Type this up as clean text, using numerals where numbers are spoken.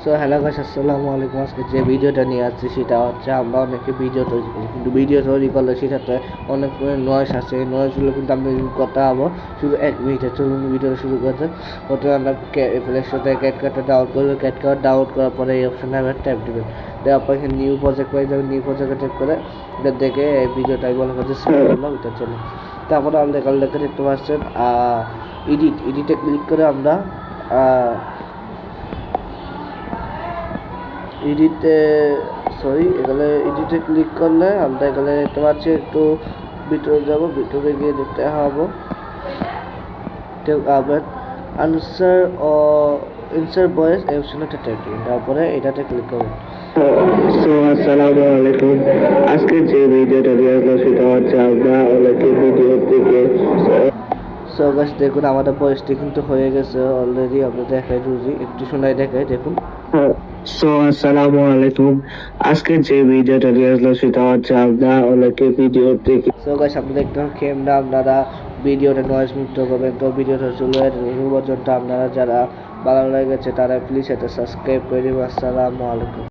So hello guys, আসসালামু আলাইকুম। আজকে যে ভিডিওটা নিয়ে আসছি সেটা হচ্ছে আমরা অনেকে ভিডিও তৈরি করি, কিন্তু ভিডিও তৈরি করলে সেটাতে অনেক নয়েস আছে। এই নয়েসগুলো কিন্তু আমরা করতে হবো শুধু 1 মিনিটে। চলুন ভিডিওটা শুরু করতে। প্রথমে আমরা প্লে স্টোর থেকে ক্যাটকাটটা ডাউনলোড করবো। ক্যাটকাট ডাউনলোড করার পরে এই অপশানে আমরা ট্যাপ দেবেন। দেওয়ার পর এখানে নিউ প্রজেক্ট পেয়ে যাবেন। নিউ প্রজেক্টে ট্যাপ করে এটা দেখে এই ভিডিওটাই বলা হচ্ছে সেভ করলাম, এটা চলে। তারপরে আমরা এখানে লেখা দেখতে পাচ্ছেন এডিটে ক্লিক করে আমরা এখানে এডিটে ক্লিক করলে আমরা এখানে দেখতে পাচ্ছি একটু ভিতরে যাব, ভিতরে গিয়ে দেখতে হবে আনসার ও ইনসার ভয়েস এই অপশনটা ট্যাপ দিন, তারপরে এটাতে ক্লিক করুন। আসসালামু আলাইকুম। আজকে যে ভিডিওটা নিয়ে আসলাম সেটা হচ্ছে আমরা অনেকে ভিডিও থেকে সো গাইস দেখুন আমাদের ভয়েসটি কিন্তু হয়ে গেছে অলরেডি। আমরা দেখাই যদি একটু শোনাই দেখাই, দেখুন। আসসালামু আলাইকুম। আজকে যে ভিডিওটা নিয়ে আসলাম সেটা হচ্ছে আমরা অনেকে ভিডিও থেকে গাইস আপনি দেখতে পাচ্ছেন আপনারা ভিডিওটা নয়েজ মুক্ত করবেন। তো ভিডিওটা পর্যন্ত আপনারা যারা ভালো লেগেছে তারা প্লিজ এটা সাবস্ক্রাইব করে দিবেন। আসসালামু আলাইকুম।